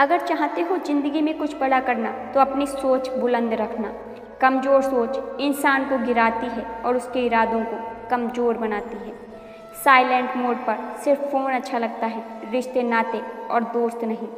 अगर चाहते हो जिंदगी में कुछ बड़ा करना तो अपनी सोच बुलंद रखना। कमज़ोर सोच इंसान को गिराती है और उसके इरादों को कमज़ोर बनाती है। साइलेंट मोड पर सिर्फ फ़ोन अच्छा लगता है, रिश्ते नाते और दोस्त नहीं।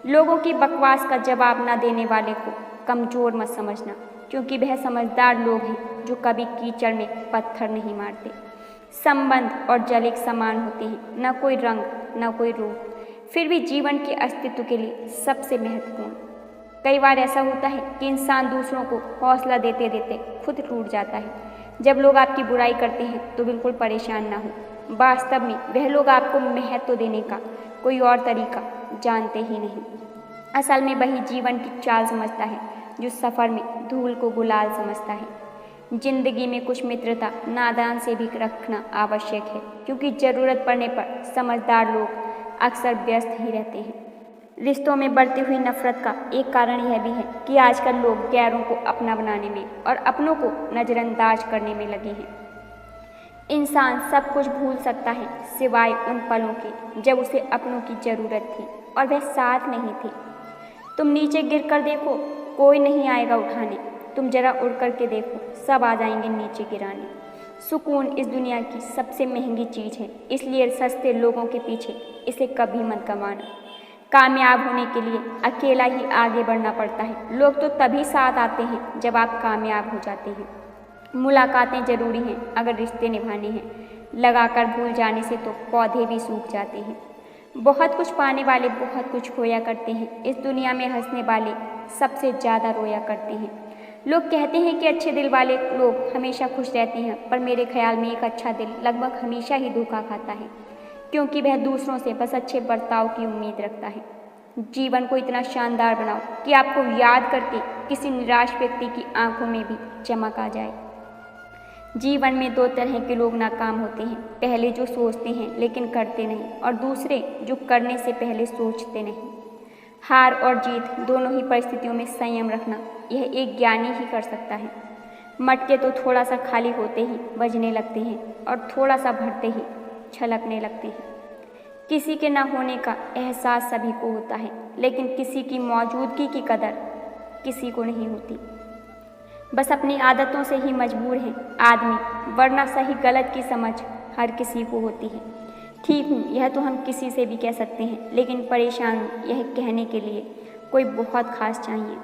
लोगों की बकवास का जवाब ना देने वाले को कमज़ोर मत समझना, क्योंकि वह समझदार लोग हैं जो कभी कीचड़ में पत्थर नहीं मारते। संबंध और जल एक समान होते हैं, न कोई रंग न कोई रूप, फिर भी जीवन के अस्तित्व के लिए सबसे महत्वपूर्ण। कई बार ऐसा होता है कि इंसान दूसरों को हौसला देते देते खुद टूट जाता है। जब लोग आपकी बुराई करते हैं तो बिल्कुल परेशान ना हो। वास्तव में वह लोग आपको महत्व देने का कोई और तरीका जानते ही नहीं। असल में वही जीवन की चाल समझता है जो सफ़र में धूल को गुलाल समझता है। जिंदगी में कुछ मित्रता नादान से भी रखना आवश्यक है, क्योंकि ज़रूरत पड़ने पर समझदार लोग अक्सर व्यस्त ही रहते हैं। रिश्तों में बढ़ती हुई नफरत का एक कारण यह भी है कि आजकल लोग गैरों को अपना बनाने में और अपनों को नज़रअंदाज करने में लगे हैं। इंसान सब कुछ भूल सकता है सिवाय उन पलों के जब उसे अपनों की ज़रूरत थी और वह साथ नहीं थे। तुम नीचे गिर कर देखो, कोई नहीं आएगा उठाने। तुम जरा उड़ कर के देखो, सब आ जाएंगे नीचे गिराने। सुकून इस दुनिया की सबसे महंगी चीज़ है, इसलिए सस्ते लोगों के पीछे इसे कभी मत गंवाना। कामयाब होने के लिए अकेला ही आगे बढ़ना पड़ता है। लोग तो तभी साथ आते हैं जब आप कामयाब हो जाते हैं। मुलाकातें ज़रूरी हैं अगर रिश्ते निभाने हैं, लगाकर भूल जाने से तो पौधे भी सूख जाते हैं। बहुत कुछ पाने वाले बहुत कुछ खोया करते हैं। इस दुनिया में हंसने वाले सबसे ज़्यादा रोया करते हैं। लोग कहते हैं कि अच्छे दिल वाले लोग हमेशा खुश रहते हैं, पर मेरे ख्याल में एक अच्छा दिल लगभग हमेशा ही धोखा खाता है, क्योंकि वह दूसरों से बस अच्छे बर्ताव की उम्मीद रखता है। जीवन को इतना शानदार बनाओ कि आपको याद करके किसी निराश व्यक्ति की आंखों में भी चमक आ जाए। जीवन में दो तरह के लोग नाकाम होते हैं, पहले जो सोचते हैं लेकिन करते नहीं, और दूसरे जो करने से पहले सोचते नहीं। हार और जीत दोनों ही परिस्थितियों में संयम रखना यह एक ज्ञानी ही कर सकता है। मटके तो थोड़ा सा खाली होते ही बजने लगते हैं और थोड़ा सा भरते ही छलकने लगते हैं। किसी के न होने का एहसास सभी को होता है, लेकिन किसी की मौजूदगी की कदर किसी को नहीं होती। बस अपनी आदतों से ही मजबूर है आदमी, वरना सही गलत की समझ हर किसी को होती है। ठीक हूँ यह तो हम किसी से भी कह सकते हैं, लेकिन परेशान हूँ यह कहने के लिए कोई बहुत खास चाहिए।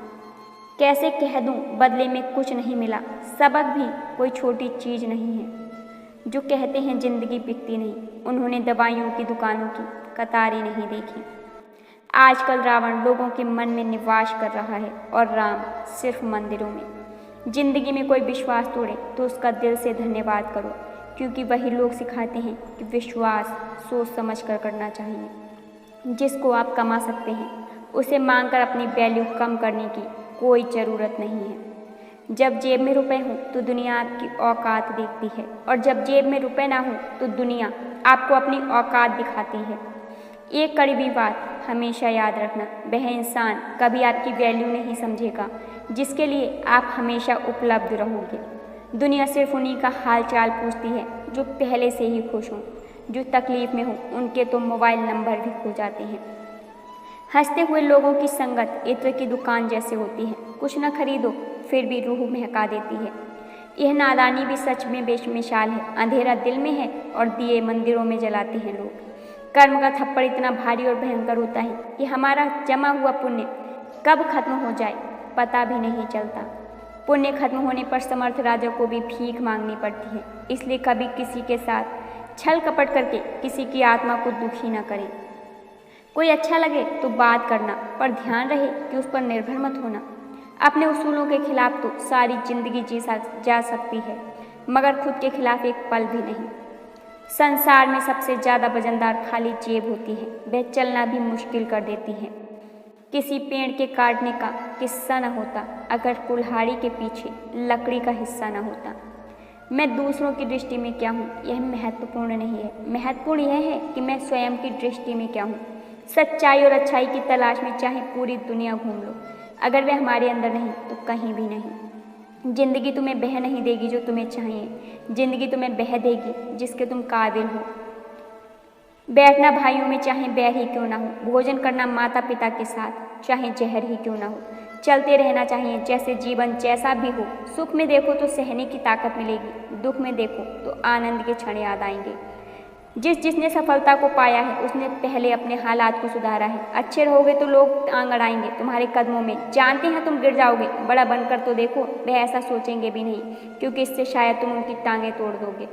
कैसे कह दूँ बदले में कुछ नहीं मिला, सबक भी कोई छोटी चीज़ नहीं है। जो कहते हैं ज़िंदगी बिकती नहीं, उन्होंने दवाइयों की दुकानों की कतारें नहीं देखी। आजकल रावण लोगों के मन में निवास कर रहा है और राम सिर्फ मंदिरों में। ज़िंदगी में कोई विश्वास तोड़े तो उसका दिल से धन्यवाद करो, क्योंकि वही लोग सिखाते हैं कि विश्वास सोच समझ कर करना चाहिए। जिसको आप कमा सकते हैं उसे मांगकर अपनी वैल्यू कम करने की कोई ज़रूरत नहीं है। जब जेब में रुपए हों तो दुनिया आपकी औकात देखती है, और जब जेब में रुपए ना हों तो दुनिया आपको अपनी औकात दिखाती है। एक कड़वी बात हमेशा याद रखना, वह इंसान कभी आपकी वैल्यू नहीं समझेगा जिसके लिए आप हमेशा उपलब्ध रहोगे। दुनिया सिर्फ उन्हीं का हाल चाल पूछती है जो पहले से ही खुश हों। जो तकलीफ़ में हों उनके तो मोबाइल नंबर भी खो जाते हैं। हंसते हुए लोगों की संगत इत्र की दुकान जैसे होती है, कुछ न खरीदो फिर भी रूह महका देती है। यह नादानी भी सच में बेमिसाल है। अंधेरा दिल में है और दिए मंदिरों में जलाते हैं लोग। कर्म का थप्पड़ इतना भारी और भयंकर होता है कि हमारा जमा हुआ पुण्य कब खत्म हो जाए पता भी नहीं चलता। पुण्य खत्म होने पर समर्थ राजा को भी भीख मांगनी पड़ती है। इसलिए कभी किसी के साथ छल कपट करके किसी की आत्मा को दुखी न करें। कोई अच्छा लगे तो बात करना, पर ध्यान रहे कि उस पर निर्भर मत होना। अपने उसूलों के खिलाफ तो सारी जिंदगी जा सकती है, मगर खुद के खिलाफ एक पल भी नहीं। संसार में सबसे ज़्यादा वजनदार खाली जेब होती है, वह चलना भी मुश्किल कर देती है। किसी पेड़ के काटने का किस्सा न होता अगर कुल्हाड़ी के पीछे लकड़ी का हिस्सा न होता। मैं दूसरों की दृष्टि में क्या हूँ यह महत्वपूर्ण नहीं है, महत्वपूर्ण यह है कि मैं स्वयं की दृष्टि में क्या हूँ। सच्चाई और अच्छाई की तलाश में चाहे पूरी दुनिया घूम लो, अगर वह हमारे अंदर नहीं तो कहीं भी नहीं। जिंदगी तुम्हें बह नहीं देगी जो तुम्हें चाहिए, जिंदगी तुम्हें बह देगी जिसके तुम काबिल हो। बैठना भाइयों में चाहे बैर ही क्यों ना हो, भोजन करना माता पिता के साथ, चाहे जहर ही क्यों ना हो। चलते रहना चाहिए जैसे जीवन जैसा भी हो। सुख में देखो तो सहने की ताकत मिलेगी, दुख में देखो तो आनंद के क्षण याद आएंगे। जिसने सफलता को पाया है उसने पहले अपने हालात को सुधारा है। अच्छे रहोगे तो लोग टांग अड़ाएंगे तुम्हारे कदमों में। जानते हैं तुम गिर जाओगे, बड़ा बनकर तो देखो, वह ऐसा सोचेंगे भी नहीं, क्योंकि इससे शायद तुम उनकी टांगें तोड़ दोगे।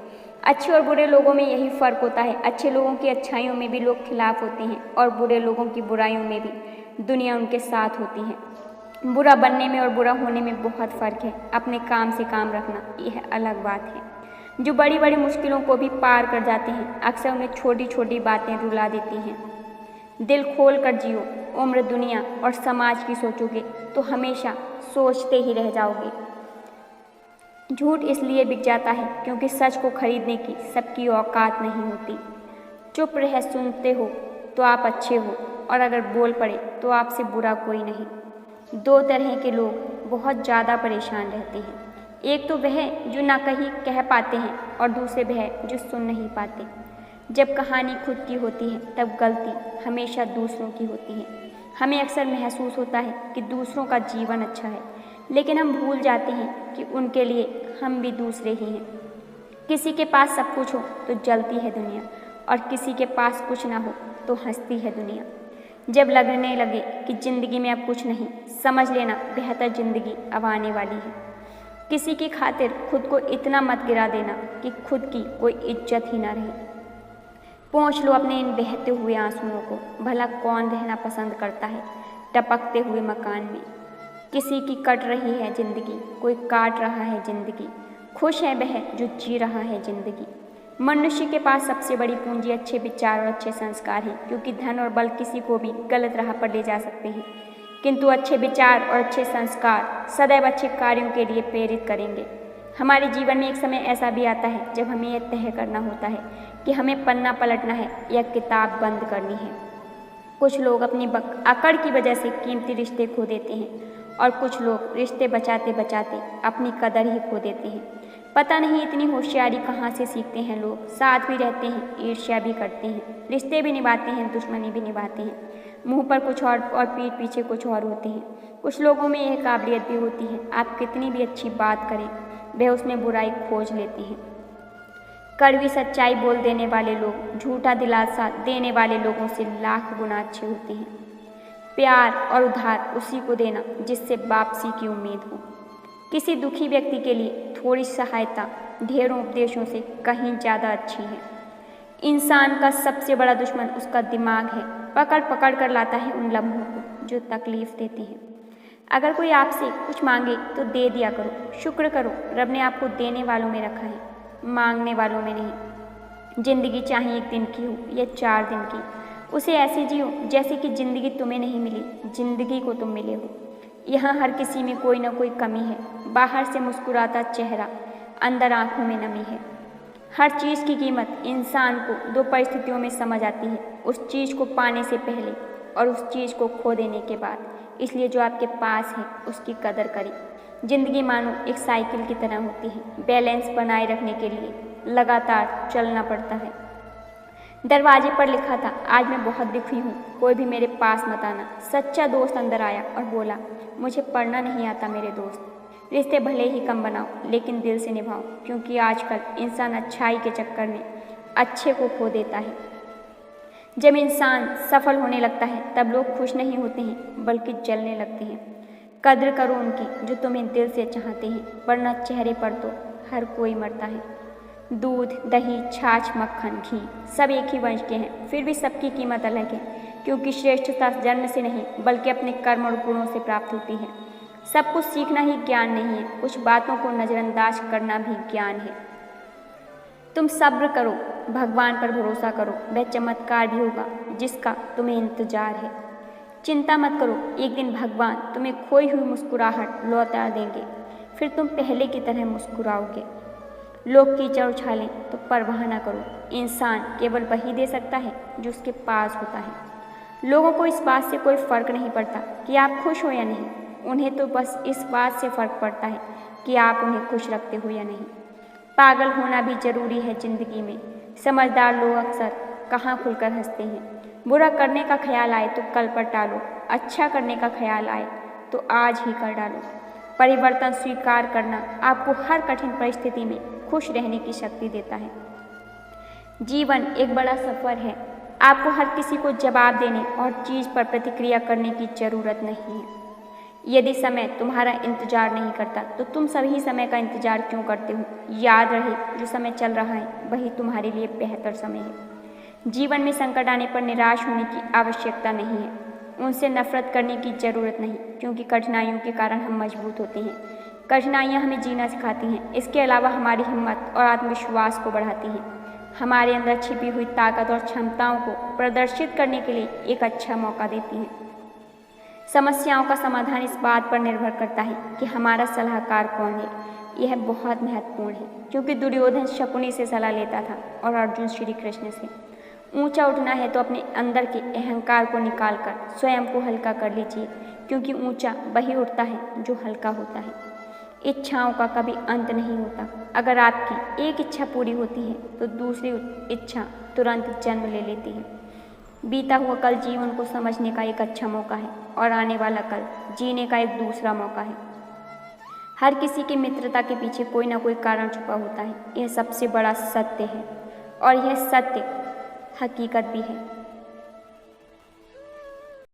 अच्छे और बुरे लोगों में यही फ़र्क होता है। अच्छे लोगों की अच्छाइयों में भी लोग खिलाफ होते हैं और बुरे लोगों की बुराइयों में भी दुनिया उनके साथ होती है। बुरा बनने में और बुरा होने में बहुत फ़र्क है। अपने काम से काम रखना यह अलग बात है। जो बड़ी बड़ी मुश्किलों को भी पार कर जाते हैं अक्सर उन्हें छोटी छोटी बातें रुला देती हैं। दिल खोल कर जियो, उम्र दुनिया और समाज की सोचोगे तो हमेशा सोचते ही रह जाओगे। झूठ इसलिए बिक जाता है क्योंकि सच को खरीदने की सबकी औकात नहीं होती। चुप रह सुनते हो तो आप अच्छे हो, और अगर बोल पड़े तो आपसे बुरा कोई नहीं। दो तरह के लोग बहुत ज़्यादा परेशान रहते हैं। एक तो वह जो ना कहीं कह पाते हैं और दूसरे वह जो सुन नहीं पाते। जब कहानी खुद की होती है तब गलती हमेशा दूसरों की होती है। हमें अक्सर महसूस होता है कि दूसरों का जीवन अच्छा है, लेकिन हम भूल जाते हैं कि उनके लिए हम भी दूसरे ही हैं। किसी के पास सब कुछ हो तो जलती है दुनिया, और किसी के पास कुछ ना हो तो हंसती है दुनिया। जब लगने लगे कि ज़िंदगी में अब कुछ नहीं, समझ लेना बेहतर ज़िंदगी अब आने वाली है। किसी की खातिर खुद को इतना मत गिरा देना कि खुद की कोई इज्जत ही ना रहे। पोंछ लो अपने इन बहते हुए आंसुओं को। भला कौन रहना पसंद करता है टपकते हुए मकान में। किसी की कट रही है ज़िंदगी, कोई काट रहा है ज़िंदगी। खुश है वह जो जी रहा है ज़िंदगी। मनुष्य के पास सबसे बड़ी पूंजी अच्छे विचार और अच्छे संस्कार हैं, क्योंकि धन और बल किसी को भी गलत राह पर ले जा सकते हैं, किंतु अच्छे विचार और अच्छे संस्कार सदैव अच्छे कार्यों के लिए प्रेरित करेंगे। हमारे जीवन में एक समय ऐसा भी आता है जब हमें यह तय करना होता है कि हमें पन्ना पलटना है या किताब बंद करनी है। कुछ लोग अपनी अकड़ की वजह से कीमती रिश्ते खो देते हैं, और कुछ लोग रिश्ते बचाते बचाते अपनी कदर ही खो देते हैं। पता नहीं इतनी होशियारी कहाँ से सीखते हैं लोग। साथ भी रहते हैं, ईर्ष्या भी करते हैं, रिश्ते भी निभाते हैं, दुश्मनी भी निभाते हैं। मुंह पर कुछ और पीठ पीछे कुछ और होते हैं। कुछ लोगों में यह काबिलियत भी होती है, आप कितनी भी अच्छी बात करें वह उसमें बुराई खोज लेते हैं। कड़वी सच्चाई बोल देने वाले लोग झूठा दिलासा देने वाले लोगों से लाख गुना अच्छे होते हैं। प्यार और उधार उसी को देना जिससे वापसी की उम्मीद हो। किसी दुखी व्यक्ति के लिए थोड़ी सहायता ढेरों उपदेशों से कहीं ज़्यादा अच्छी है। इंसान का सबसे बड़ा दुश्मन उसका दिमाग है। पकड़ पकड़ कर लाता है उन लम्हों को जो तकलीफ देते हैं। अगर कोई आपसे कुछ मांगे तो दे दिया करो। शुक्र करो रब ने आपको देने वालों में रखा है, मांगने वालों में नहीं। जिंदगी चाहे 1 दिन की हो या 4 दिन की, उसे ऐसे जियो जैसे कि ज़िंदगी तुम्हें नहीं मिली, ज़िंदगी को तुम मिले हो। यहाँ हर किसी में कोई ना कोई कमी है। बाहर से मुस्कुराता चेहरा, अंदर आँखों में नमी है। हर चीज़ की कीमत इंसान को 2 परिस्थितियों में समझ आती है, उस चीज़ को पाने से पहले और उस चीज़ को खो देने के बाद। इसलिए जो आपके पास है उसकी कदर करें। ज़िंदगी मानो एक साइकिल की तरह होती है, बैलेंस बनाए रखने के लिए लगातार चलना पड़ता है। दरवाजे पर लिखा था, आज मैं बहुत दुखी हूँ, कोई भी मेरे पास मत आना। सच्चा दोस्त अंदर आया और बोला, मुझे पढ़ना नहीं आता मेरे दोस्त। रिश्ते भले ही कम बनाओ लेकिन दिल से निभाओ, क्योंकि आजकल इंसान अच्छाई के चक्कर में अच्छे को खो देता है। जब इंसान सफल होने लगता है तब लोग खुश नहीं होते हैं बल्कि जलने लगते हैं। कद्र करो उनकी जो तुम्हें दिल से चाहते हैं, वरना चेहरे पर तो हर कोई मरता है। दूध, दही, छाछ, मक्खन, घी सब एक ही वंश के हैं, फिर भी सबकी कीमत अलग है, क्योंकि श्रेष्ठता जन्म से नहीं बल्कि अपने कर्म और गुणों से प्राप्त होती है। सब कुछ सीखना ही ज्ञान नहीं है, कुछ बातों को नज़रअंदाज करना भी ज्ञान है। तुम सब्र करो, भगवान पर भरोसा करो, वह चमत्कार भी होगा जिसका तुम्हें इंतजार है। चिंता मत करो, एक दिन भगवान तुम्हें खोई हुई मुस्कुराहट लौटा देंगे, फिर तुम पहले की तरह मुस्कुराओगे। लोग कीचड़ उछालें तो परवाह ना करो, इंसान केवल वही दे सकता है जो उसके पास होता है। लोगों को इस बात से कोई फ़र्क नहीं पड़ता कि आप खुश हो या नहीं, उन्हें तो बस इस बात से फ़र्क पड़ता है कि आप उन्हें खुश रखते हो या नहीं। पागल होना भी ज़रूरी है ज़िंदगी में। समझदार लोग अक्सर कहाँ खुलकर हंसते हैं, बुरा करने का ख्याल आए तो कल पर टालो, अच्छा करने का ख्याल आए तो आज ही कर डालो। परिवर्तन स्वीकार करना आपको हर कठिन परिस्थिति में खुश रहने की शक्ति देता है। जीवन एक बड़ा सफ़र है। आपको हर किसी को जवाब देने और चीज़ पर प्रतिक्रिया करने की ज़रूरत नहीं है। यदि समय तुम्हारा इंतजार नहीं करता तो तुम सभी समय का इंतजार क्यों करते हो? याद रहे, जो समय चल रहा है वही तुम्हारे लिए बेहतर समय है। जीवन में संकट आने पर निराश होने की आवश्यकता नहीं है। उनसे नफरत करने की ज़रूरत नहीं, क्योंकि कठिनाइयों के कारण हम मजबूत होते हैं। कठिनाइयाँ हमें जीना सिखाती हैं। इसके अलावा हमारी हिम्मत और आत्मविश्वास को बढ़ाती हैं। हमारे अंदर छिपी हुई ताकत और क्षमताओं को प्रदर्शित करने के लिए एक अच्छा मौका देती हैं। समस्याओं का समाधान इस बात पर निर्भर करता है कि हमारा सलाहकार कौन है। यह बहुत महत्वपूर्ण है, क्योंकि दुर्योधन शकुनी से सलाह लेता था और अर्जुन श्री कृष्ण से। ऊंचा उठना है तो अपने अंदर के अहंकार को निकालकर स्वयं को हल्का कर लीजिए, क्योंकि ऊंचा वही उठता है जो हल्का होता है। इच्छाओं का कभी अंत नहीं होता। अगर आपकी एक इच्छा पूरी होती है तो दूसरी इच्छा तुरंत जन्म ले लेती है। बीता हुआ कल जीवन को समझने का एक अच्छा मौका है और आने वाला कल जीने का एक दूसरा मौका है। हर किसी की मित्रता के पीछे कोई ना कोई कारण छुपा होता है। यह सबसे बड़ा सत्य है और यह सत्य हकीकत भी है।